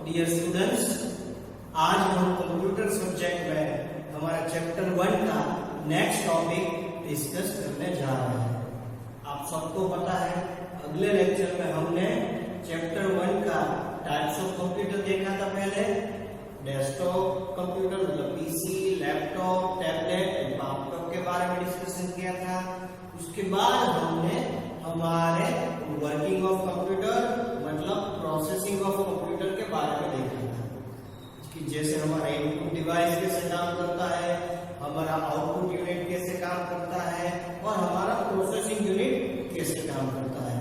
Dear students, आज हम computer subject में हमारा चैप्टर 1 का नेक्स्ट टॉपिक डिस्कस करने जा रहे हैं। आप सबको पता है अगले लेक्चर में हमने चैप्टर 1 का टाइप्स ऑफ कंप्यूटर देखा था। पहले डेस्कटॉप कंप्यूटर मतलब पीसी, लैपटॉप, टैबलेट, लैपटॉप के बारे में डिस्कशन किया था। उसके बाद हमने हमारे वर्किंग ऑफ कंप्यूटर मतलब प्रोसेसिंग ऑफ कंप्यूटर के बारे में देखा था कि जैसे हमारा इनपुट डिवाइस कैसे काम करता है, हमारा आउटपुट यूनिट कैसे काम करता है और हमारा प्रोसेसिंग यूनिट कैसे काम करता है।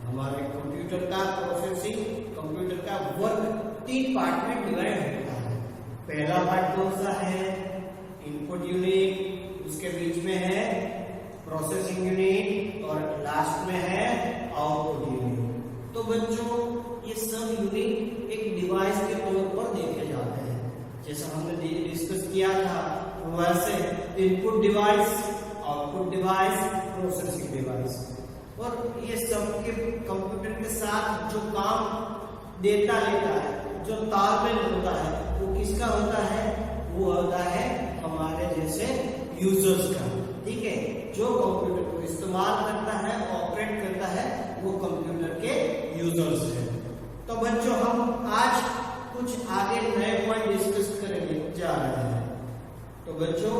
हमारे कंप्यूटर का प्रोसेसिंग, कंप्यूटर का वर्क 3 पार्ट में डिवाइड होता है। पहला पार्ट कौन सा है? इनपुट यूनिट, उसके बीच में है प्रोसेसिंग यूनिट और लास्ट में है आउटपुट यूनिट। तो बच्चों ये सब यूनिट एक डिवाइस के तौर पर देखे जाते हैं। जैसा हमने डिस्कस किया था वैसे input device, output device, processing device, और ये सब के कंप्यूटर के साथ जो काम डेटा लेता है, जो तालमेल होता है वो किसका होता है? वो होता है हमारे जैसे यूजर्स का। ठीक है, जो कंप्यूटर को इस्तेमाल करता है, ऑपरेट करता है, वो कंप्यूटर के यूजर्स हैं। तो बच्चों हम आज कुछ आगे नए पॉइंट डिस्कस करेंगे जा रहे हैं। तो बच्चों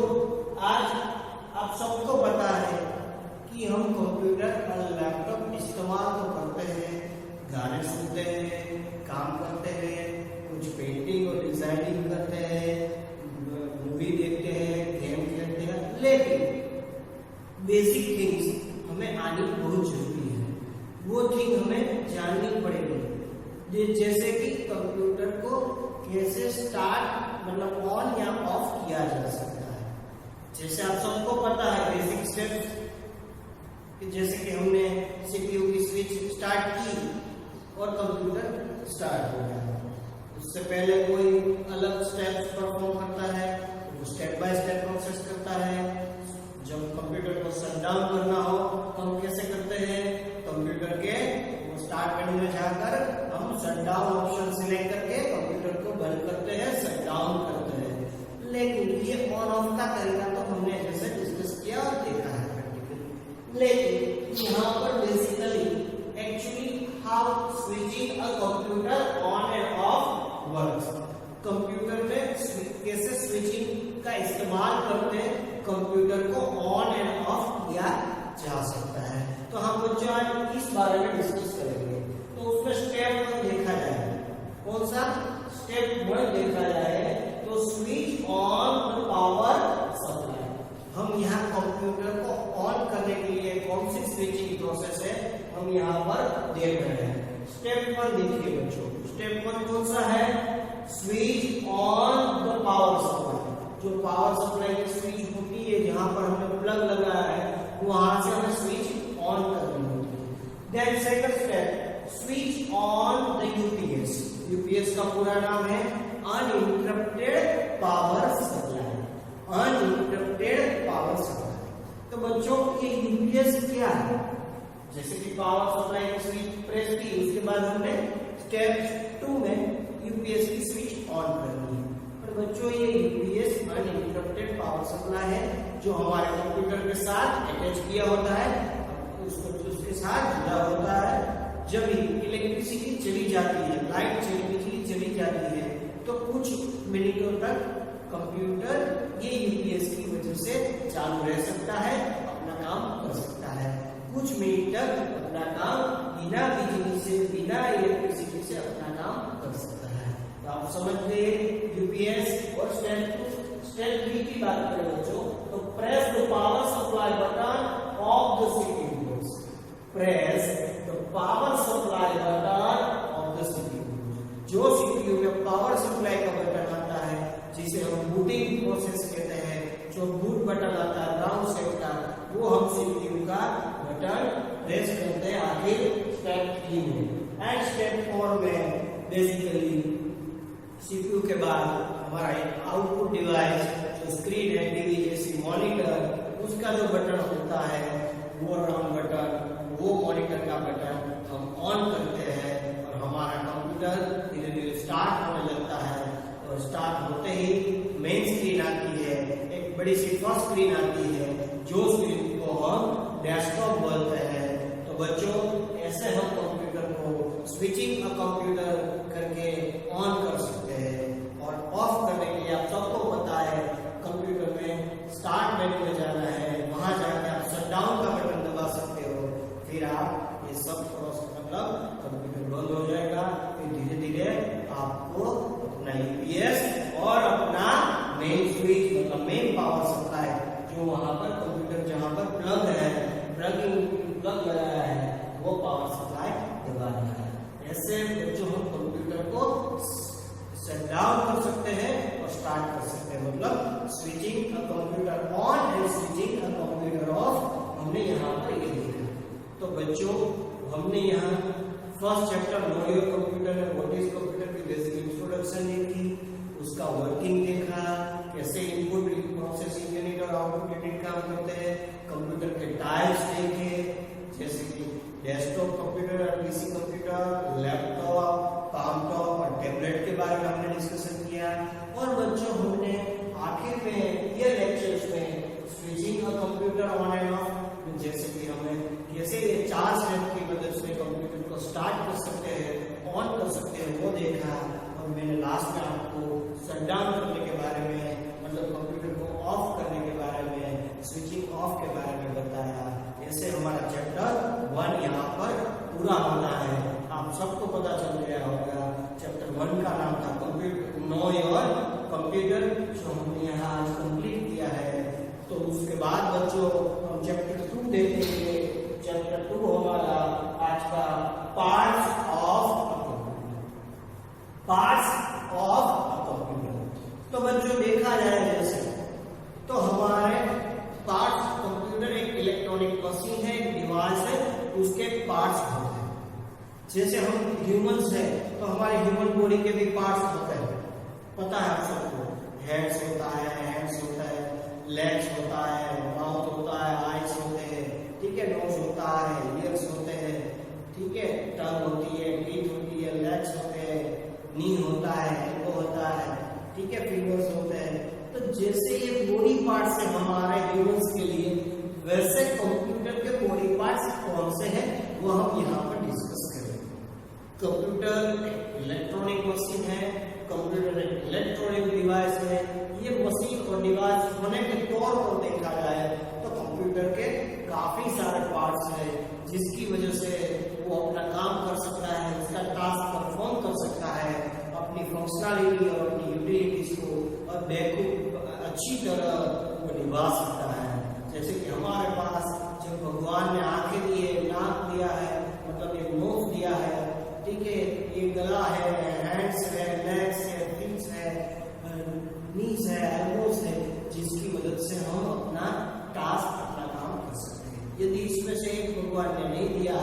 आज आप सबको पता है कि हम कंप्यूटर और लैपटॉप इस्तेमाल तो करते हैं, गाने सुनते हैं, काम करते हैं, कुछ पेंटिंग और डिजाइनिंग करते हैं, मूवी देखते हैं, गेम खेलते हैं, लेकिन बेसिक थिंग्स हमें आनी बहुत जरूरी है। वो थिंग हमें जाननी पड़ेगी, जैसे कि कंप्यूटर को कैसे स्टार्ट मतलब ऑन या ऑफ किया जा सकता है। जैसे आप सबको पता है बेसिक स्टेप्स कि जैसे कि हमने सीपीयू की स्विच स्टार्ट की और कंप्यूटर स्टार्ट हो गया। उससे पहले कोई अलग स्टेप्स परफॉर्म करता है, वो स्टेप बाय स्टेप प्रोसेस करता है। जब कंप्यूटर को शट डाउन करना हो तो हम कैसे करते हैं? कंप्यूटर के वो स्टार्ट मेनू में जाकर हम शट डाउन ऑप्शन सिलेक्ट करके कंप्यूटर को बंद करते हैं, शट डाउन करते हैं। लेकिन ये ऑन ऑफ का तरीका तो हमने जैसे डिस्कस किया और देखा है प्रैक्टिकली। लेकिन यहाँ पर basically actually how switching a computer on end of works, computer में कैसे स्विचिंग का इस्तेमाल करते कंप्यूटर को ऑन एंड ऑफ किया जा सकता है। तो हम बच्चों आज इस बारे में डिस्कस करेंगे। तो उसमें स्टेप 1 देखा जाए। कौन सा? स्टेप 1 देखा जाए तो switch on the power supply. हम यहाँ कंप्यूटर को ऑन करने के लिए कौन सी स्विचिंग प्रोसेस है हम यहाँ पर देख रहे हैं। स्टेप 1 देखिए बच्चों, स्टेप 1 कौन सा है? Switch on the power supply. जो पावर सप्लाई की स्विच होती है जहां पर हमने प्लग लगाया है वहां से हमें स्विच ऑन करनी होती है। Then second step, switch on the UPS. UPS का पूरा नाम है uninterrupted power supply. Uninterrupted power supply. तो बच्चों ये यूपीएस क्या है? जैसे कि पावर सप्लाई की स्विच प्रेस की, उसके बाद हमने स्टेप 2 में यूपीएस की स्विच ऑन करनी है। बच्चों ये यूपीएस अनइंटरप्टेड पावर सप्लाई है जो हमारे कंप्यूटर के साथ अटैच किया होता है, उसके साथ जुड़ा होता है। जब इलेक्ट्रिसिटी चली जाती है, लाइट बिजली चली जाती है तो कुछ मिनटों तक कंप्यूटर ये यूपीएस की वजह से चालू रह सकता है, अपना काम कर सकता है। कुछ मिनट तक अपना काम बिना बिजली से, बिना इलेक्ट्रिसिटी से अपना काम कर सकता है। तो आप समझ गए यूपीएस। और स्टेप 3 की बात करें बच्चों तो press the power supply button of the CPU. Press the power supply button of the CPU. जो सीपीयू में पावर सप्लाई का बटन आता है जिसे हम बूटिंग प्रोसेस कहते हैं, जो बूट बटन आता है ब्राउन शेप का, वो हम सीपीयू का बटन प्रेस करते हैं आखिर स्टेप 3 में। एंड स्टेप 4 में बेसिकली सीपीयू के बाद हमारा आउटपुट डिवाइस जो स्क्रीन है, टीवी जैसी मॉनिटर, उसका जो बटन होता है वो राउंड बटन, वो मॉनिटर का बटन हम ऑन करते हैं और हमारा कंप्यूटर धीरे धीरे स्टार्ट और स्क्रीन आती है, जो स्क्रीन को हम डेस्कटॉप बोलते हैं। तो बच्चों ऐसे हम कंप्यूटर को स्विचिंग अ कंप्यूटर करके ऑन कर सकते हैं, और ऑफ करने के लिए आप सबको पता है कंप्यूटर में स्टार्ट मेन्यू में जाना है, वहां जाके आप शट डाउन का बटन दबा सकते हो, फिर आप ये सब मतलब कंप्यूटर बंद हो जाएगा। फिर धीरे धीरे आपको अपना यूपीएस और अपना मेन स्विच मतलब मेन पावर सप्लाई जो वहां पर कंप्यूटर जहां पर प्लग है, प्लग लगाया है, वो पावर सप्लाई दबाना है। ऐसे बच्चों हम कंप्यूटर को शट डाउन कर सकते हैं और स्टार्ट कर सकते हैं, मतलब switching a computer on and switching a computer of. हमने यहाँ पर ये देखा। तो बच्चों हमने यहाँ first chapter know your computer में व्हाट इज कंप्यूटर की बेसिक इंट्रोडक्शन देखी, उसका वर्किंग देखा, कैसे इनपुट प्रोसेसिंग यूनिट और आउटपुट यूनिट काम करते हैं, कंप्यूटर के टाइप्स देखे जैसे कि डेस्कटॉप कंप्यूटर और PC computer, laptop, palm top और टैबलेट के बारे में हमने डिस्कशन किया। और बच्चों हमने आखिर में ये लेक्चर्स में switching a computer on end of जैसे कि हमें कैसे ये 4 स्टेप की मदद से कंप्यूटर को स्टार्ट कर सकते हैं, ऑन कर सकते हैं, वो देखा। और मैंने लास्ट में आपको शट डाउन करने के बारे में मतलब कंप्यूटर को ऑफ करने के बारे में, स्विचिंग ऑफ के बारे में बताया। ऐसे हमारा चैप्टर 1 यहाँ पर पूरा होता है। आप सबको पता चल गया होगा चैप्टर 1 का नाम था कंप्यूटर नो योर कंप्यूटर, जो हमने यहाँ आज कंप्लीट किया है। तो उसके बाद बच्चों हम चैप्टर 2 देखेंगे। चैप्टर 2 हमारा आज का पार्ट्स ऑफ अ कंप्यूटर। तो बच्चों देखा जाए जैसे तो हमारे पार्ट्स कंप्यूटर एक इलेक्ट्रॉनिक मशीन है, एक डिवाइस है, उसके पार्ट्स होते हैं। जैसे हम ह्यूमंस हैं तो हमारे ह्यूमन बॉडी के भी पार्ट्स होते हैं, पता है आप सबको। हेड्स होता है, हैंड्स होता है, लेग्स होता है, माउथ होता है, आईज होते हैं, ठीक है, नोज होता है, ईयर्स होते हैं, ठीक है, टंग होती है, टीथ होती है, लेग्स होते हैं, नी होता है, एल्बो होता है, ठीक है, फिंगर्स होते हैं। तो जैसे ये बॉडी पार्ट्स है हमारे ह्यूमंस के लिए, वैसे कंप्यूटर के बॉडी पार्ट्स कौन से हैं वो हम यहाँ पर डिस्कस करेंगे। कंप्यूटर एक इलेक्ट्रॉनिक मशीन है, कंप्यूटर एक इलेक्ट्रॉनिक डिवाइस है। ये मशीन और डिवाइस होने के तौर पर देखा जाए तो कंप्यूटर के काफी सारे पार्ट्स हैं, जिसकी वजह से वो अपना काम कर सकता है, उसका टास्क परफॉर्म कर सकता है, अपनी फंक्शनलिटी और अपनी यूटिलिटीज को और अच्छी तरह वो निभा सकता है। जैसे कि हमारे पास जब भगवान ने आंखें दिए, नाक दिया है, मतलब एक नोज दिया है, ठीक है, ये गला है, हैंड्स है, लेग्स है, फीट्स है, नीज है, एल्बोस है, जिसकी मदद से हम अपना टास्क अपना काम कर सकते हैं। यदि इसमें से एक भगवान ने नहीं दिया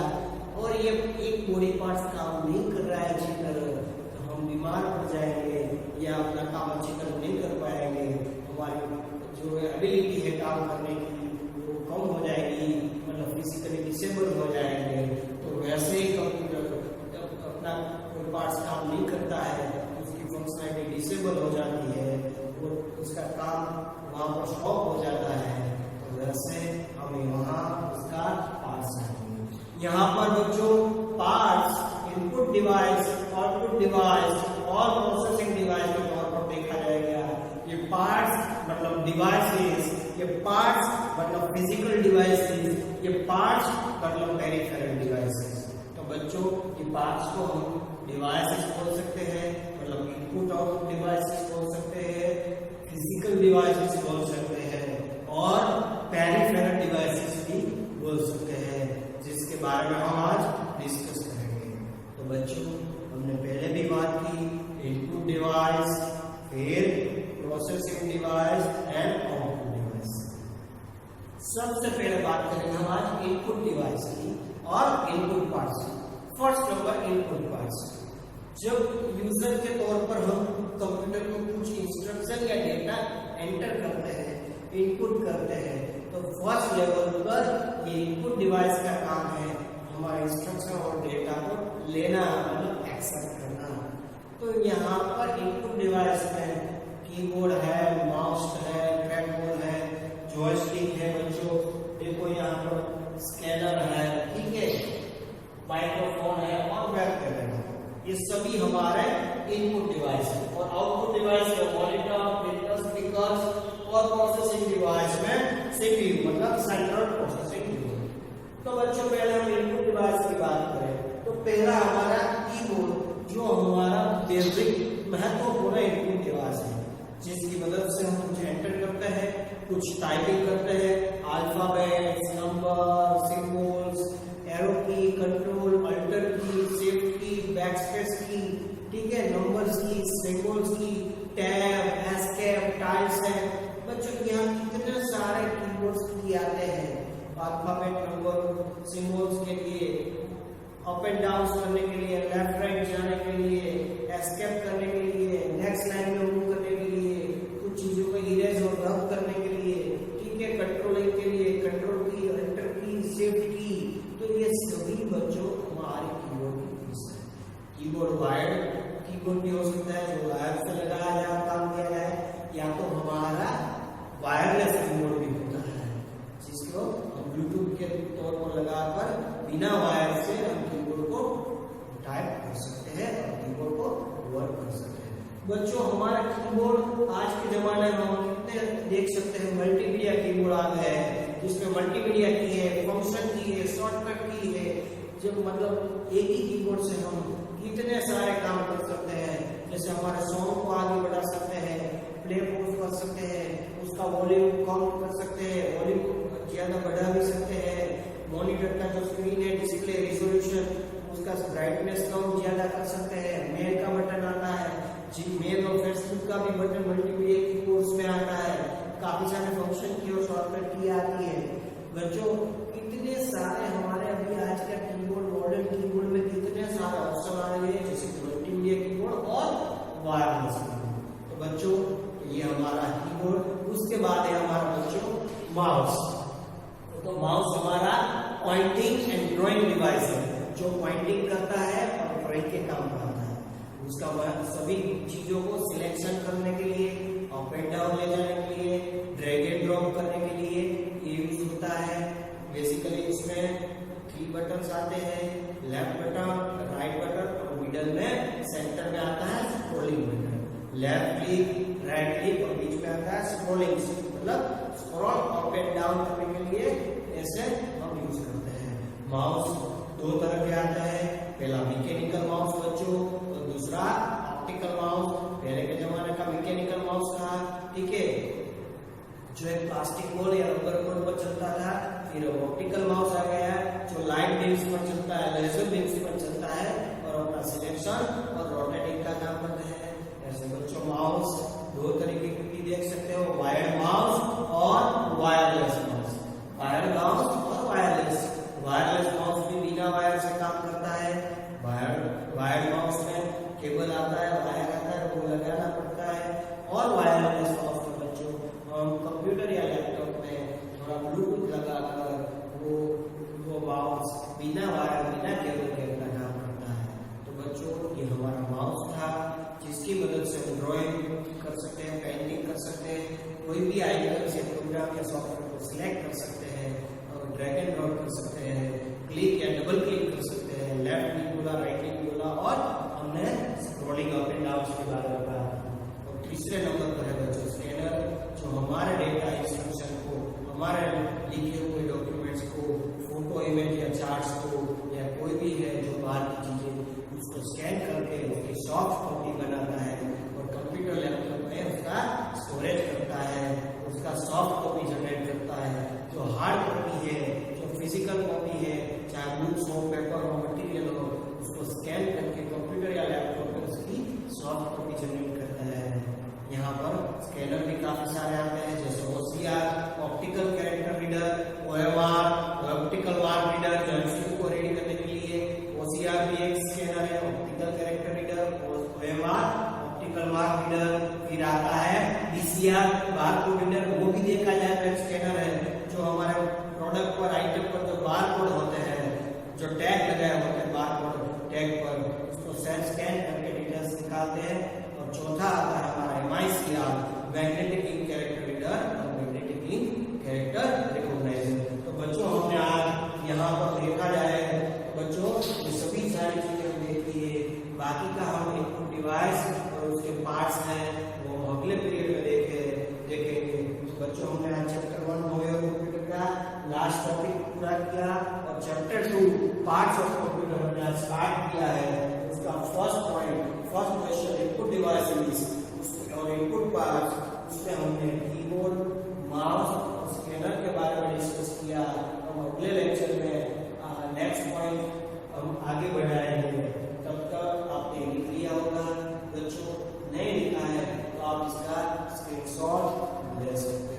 और ये एक बॉडी पार्ट काम नहीं कर रहा है अच्छी तरह, तो हम बीमार पड़ जाएंगे या अपना काम अच्छी तरह नहीं कर पाएंगे, हमारी जो एबिलिटी है काम करने की वो कम हो जाएगी, मतलब फिजिकली डिसेबल हो जाएंगे। तो वैसे ही कंप्यूटर अपना कोई पार्ट्स काम नहीं करता है, उसकी फंक्शनलिटी डिसेबल हो जाती है, वो उसका काम वहाँ पर स्टॉप हो जाता है। तो वैसे हमें वहाँ उसका पार्ट्स आएंगे। यहाँ पर बच्चों parts input device, output device और प्रोसेसिंग डिवाइस के तौर पर देखा जाएगा। ये पार्ट्स मतलब डिवाइसेस, ये पार्ट्स मतलब फिजिकल डिवाइसेस, ये पार्ट्स मतलब पेरिफेरल डिवाइसेस। तो बच्चों ये पार्ट्स को हम डिवाइसेस बोल सकते हैं, मतलब इनपुट आउटपुट डिवाइसेस बोल सकते हैं, फिजिकल डिवाइसेस बोल सकते हैं और पेरिफेरल डिवाइसेस भी बोल सकते हैं, जिसके बारे में हम आज डिस्कस करेंगे। तो बच्चों हमने पहले भी बात की इनपुट डिवाइस, फिर processing device and output device. सबसे पहले बात करेंगे हम आज इनपुट डिवाइस की और इनपुट पार्ट्स की। First number input parts. जब यूजर के तौर पर हम कंप्यूटर को कुछ इंस्ट्रक्शन या डेटा एंटर करते हैं, इनपुट करते हैं, तो फर्स्ट लेवल पर ये इनपुट डिवाइस का काम है हमारे इंस्ट्रक्शन और डेटा को लेना, मतलब एक्सेप्ट करना। तो यहाँ पर इनपुट डिवाइस में कीबोर्ड है, माउस है, ट्रैकबॉल है, जॉयस्टिक है बच्चों, देखो यहाँ पर स्कैनर है, ठीक है, माइक्रोफोन है और वेब कैमरा, ये सभी हमारे इनपुट डिवाइस है। और आउटपुट डिवाइस है मॉनिटर, प्रिंटर, स्पीकर और प्रोसेसिंग डिवाइस में सीपीयू मतलब सेंट्रल प्रोसेसिंग यूनिट। तो बच्चों पहले हम इनपुट डिवाइस की बात करें तो पहला हमारा कीबोर्ड जो हमारा बेसिक महत्वपूर्ण इनपुट डिवाइस है, जिसकी मदद से हम कुछ एंटर करते हैं, कुछ टाइपिंग करते हैं, अल्फाबेट्स, नंबर, सिंबल्स, एरो की, कंट्रोल, अल्टर की, शिफ्ट की, बैकस्पेस की, ठीक है, नंबर्स की, सिंबल्स की, टैब, एस्केप, टाइल्स है। बच्चों यहाँ कितने सारे कीबोर्ड्स की आते हैं, अल्फाबेट, नंबर, सिंबल्स के लिए, अप एंड डाउन करने के लिए, लेफ्ट राइट जाने के लिए, एस्केप करने के लिए, नेक्स्ट लाइन में मूव करने के लिए, कुछ चीजों को इरेज और रब करने के लिए, ठीक है, कंट्रोलिंग के लिए, कंट्रोल की, एंटर की, शिफ्ट की। तो ये सभी बच्चों हमारे कीबोर्ड की यूज है। कीबोर्ड वायर्ड कीबोर्ड भी हो सकता है जो वायर से लगाया जाए, काम किया जाए, या तो हमारा वायरलेस कीबोर्ड भी होता है जिसको हम ब्लूटूथ के तौर पर लगाकर बिना वायर से हम कीबोर्ड को टाइप कर सकते हैं और कीबोर्ड को वर्क कर सकते हैं। बच्चों हमारा कीबोर्ड आज के जमाने में हम कितने देख सकते हैं, मल्टीमीडिया कीबोर्ड आ गए हैं जिसमें मल्टीमीडिया की है, फंक्शन की है, शॉर्टकट की है, जब मतलब एक ही कीबोर्ड से हम कितने सारे काम कर सकते हैं। जैसे हमारे सॉन्ग को आगे बढ़ा सकते हैं, प्ले पॉज कर सकते हैं, उसका वॉल्यूम कम कर सकते हैं, वॉल्यूम को ज्यादा बढ़ा भी सकते हैं, मॉनिटर का जो स्क्रीन है, डिस्प्ले रिजोल्यूशन, उसका ब्राइटनेस कम ज्यादा कर सकते हैं, मेल का बटन आता है, जी मेल और फेसबुक का भी बटन मल्टीमीडिया कीबोर्ड्स में आता है, काफी सारे फंक्शन की और शॉर्टकट की आती है। बच्चों कितने सारे हमारे अभी आज का कीबोर्ड, मॉडर्न कीबोर्ड में कितने सारे ऑप्शन आ रहे हैं, जैसे मल्टीमीडिया कीबोर्ड और वायरलेस कीबोर्ड। तो बच्चों ये हमारा कीबोर्ड, उसके बाद है हमारा बच्चों माउस। तो माउस हमारा पॉइंटिंग एंड ड्राइंग डिवाइस है जो पॉइंटिंग करता है और ड्राइंग के काम करता है। उसका सभी चीजों को सिलेक्शन करने के लिए, अप एंड डाउन ले जाने के लिए, ड्रैग एंड ड्रॉप करने के लिए ये यूज होता है। बेसिकली इसमें 3 बटन आते हैं, लेफ्ट बटन, राइट बटन और मिडल में सेंटर में आता है scrolling button, left click, right click और बीच में आता है स्क्रॉलिंग, मतलब स्क्रॉल अप एंड डाउन करने के लिए ऐसे हम यूज करते हैं। माउस 2 तरह के आता है, पहला मैकेनिकल माउस बच्चों और दूसरा ऑप्टिकल माउस। पहले के जमाने का मैकेनिकल माउस था, ठीक है, जो एक प्लास्टिक बॉल या रबर बोर्ड पर चलता था। फिर ऑप्टिकल माउस आ गया जो लाइट बीम्स पर चलता है, लेजर बीम्स पर चलता है और अपना सिलेक्शन और रोटेटिंग का काम करते हैं। ऐसे बच्चों माउस 2 तरीके की देख सकते हो, वायर्ड माउस और वायरलेस माउस। वायर्ड माउस और वायरलेस। वायरलेस माउस भी बिना वायर से काम करता है। वायर्ड माउस में केबल आता है, वायर आता है, वो लगाना पड़ता है। और वायरलेस माउस में बच्चों हम कंप्यूटर या लैपटॉप में थोड़ा ब्लूटूथ लगाकर वो माउस बिना वायर, बिना केबल के अपना काम करता है। तो बच्चों ये हमारा माउस था जिसकी मदद से हम ड्राइंग कर सकते हैं, पेंटिंग कर सकते हैं, कोई भी आइकन से प्रोग्राम या सॉफ्टवेयर को सिलेक्ट कर सकते हैं और ड्रैग एंड ड्रॉप कर सकते हैं, क्लिक या डबल क्लिक कर सकते हैं, लेफ्ट क्लिक बोला, राइट क्लिक बोला और हमने स्क्रॉलिंग अप एंड डाउन के बारे में बताया। और तीसरे नंबर पर है बच्चों स्कैनर, जो हमारे डेटा इंस्ट्रक्शन को, हमारे लिखे हुए डॉक्यूमेंट्स को, फोटो, इमेज या चार्ट्स को या कोई भी है जो बाहर की चीजें, उसको स्कैन करके उसकी सॉफ्ट कॉपी बनाता है और कंप्यूटर लैपटॉप में उसका स्टोरेज करता है, उसका सॉफ्ट कॉपी जनरेट करता है। जो हार्ड कॉपी है, जो फिजिकल कॉपी है, चाहे बुक्स हो, पेपर हो, मटेरियल हो, उसको स्कैन करके कंप्यूटर या लैपटॉप में उसकी सॉफ्ट कॉपी जनरेट करता है। यहाँ पर स्कैनर भी काफी सारे आते हैं, जैसे OCR, optical character reader, OMR, optical ward reader, जो एमसीक्यू को रीड करने के लिए। OCR भी एक स्कैनर है, optical character reader, OMR optical ward reader. फिर आता है BCR, बारकोड रीडर, वो भी देखा जाए तो एक स्कैनर है जो हमारे प्रोडक्ट पर, आइटम पर जो बारकोड होते हैं, जो टैग लगाए होते हैं बारकोड टैग पर, उसको स्कैन करके डिटेल्स निकालते हैं। और चौथा आता है हमारा MICR, magnetic ink character reader और मैग्नेटिक इंक जाए। तो बच्चों ये सभी सारी चीजें हम देखी है, बाकी का हम इनपुट डिवाइस और उसके पार्ट्स हैं वो हम अगले पीरियड में देखेंगे। तो बच्चों हमने आज चैप्टर 1 मोबाइल कंप्यूटर का लास्ट टॉपिक पूरा किया और चैप्टर 2 पार्ट्स ऑफ कंप्यूटर हमने आज स्टार्ट किया है। उसका फर्स्ट क्वेश्चन इनपुट डिवाइसेस और इनपुट पार्ट्स, उसमें हमने कीबोर्ड, माउस और स्कैनर के बारे में डिस्कस किया। हम अगले लेक्चर में नेक्स्ट पॉइंट हम आगे बढ़ाएंगे। तब तक आपने लिख लिया होगा, बच्चों नहीं लिखा है तो आप इसका स्क्रीनशॉट ले सकते हैं।